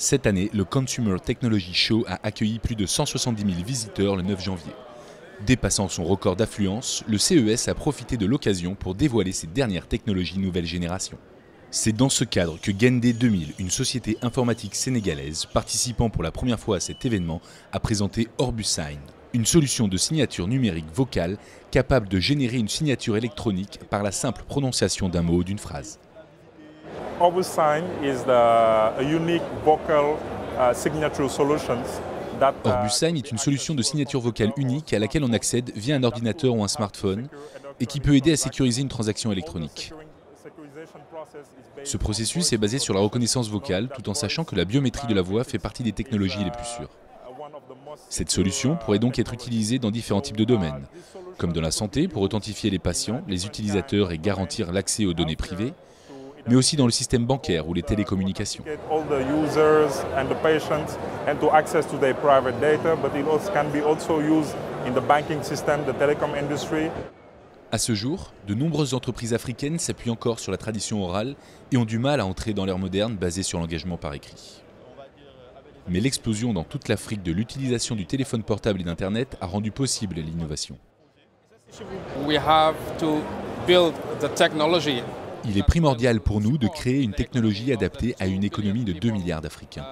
Cette année, le Consumer Technology Show a accueilli plus de 170 000 visiteurs le 9 janvier. Dépassant son record d'affluence, le CES a profité de l'occasion pour dévoiler ses dernières technologies nouvelle génération. C'est dans ce cadre que Gende 2000, une société informatique sénégalaise participant pour la première fois à cet événement, a présenté Orbusign, une solution de signature numérique vocale capable de générer une signature électronique par la simple prononciation d'un mot ou d'une phrase. Orbusign is a unique vocal signature solutions. Orbusign est une solution de signature vocale unique à laquelle on accède via un ordinateur ou un smartphone et qui peut aider à sécuriser une transaction électronique. Ce processus est basé sur la reconnaissance vocale tout en sachant que la biométrie de la voix fait partie des technologies les plus sûres. Cette solution pourrait donc être utilisée dans différents types de domaines, comme dans la santé pour authentifier les patients, les utilisateurs et garantir l'accès aux données privées, mais aussi dans le système bancaire ou les télécommunications. À ce jour, de nombreuses entreprises africaines s'appuient encore sur la tradition orale et ont du mal à entrer dans l'ère moderne basée sur l'engagement par écrit. Mais l'explosion dans toute l'Afrique de l'utilisation du téléphone portable et d'Internet a rendu possible l'innovation. Il est primordial pour nous de créer une technologie adaptée à une économie de 2 milliards d'Africains.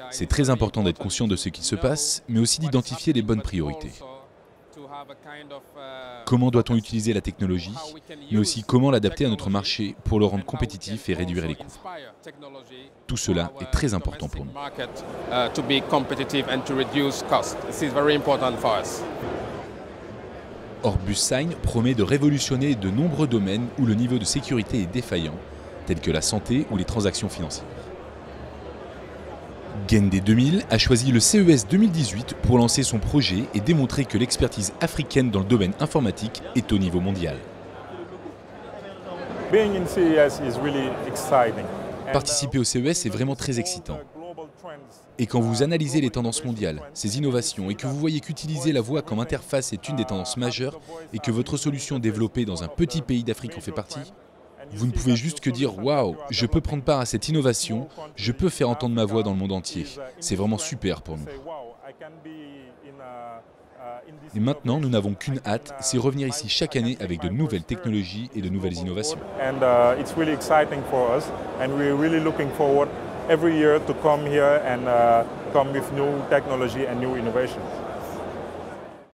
C'est très important d'être conscient de ce qui se passe, mais aussi d'identifier les bonnes priorités. Comment doit-on utiliser la technologie, mais aussi comment l'adapter à notre marché pour le rendre compétitif et réduire les coûts. Tout cela est très important pour nous. Orbusign promet de révolutionner de nombreux domaines où le niveau de sécurité est défaillant, tels que la santé ou les transactions financières. Gende 2000 a choisi le CES 2018 pour lancer son projet et démontrer que l'expertise africaine dans le domaine informatique est au niveau mondial. Participer au CES est vraiment très excitant. Et quand vous analysez les tendances mondiales, ces innovations, et que vous voyez qu'utiliser la voix comme interface est une des tendances majeures, et que votre solution développée dans un petit pays d'Afrique en fait partie, vous ne pouvez juste que dire « Waouh, je peux prendre part à cette innovation, je peux faire entendre ma voix dans le monde entier. C'est vraiment super pour nous. » Et maintenant, nous n'avons qu'une hâte, c'est revenir ici chaque année avec de nouvelles technologies et de nouvelles innovations. Every year to come here and come with new technology and new innovations.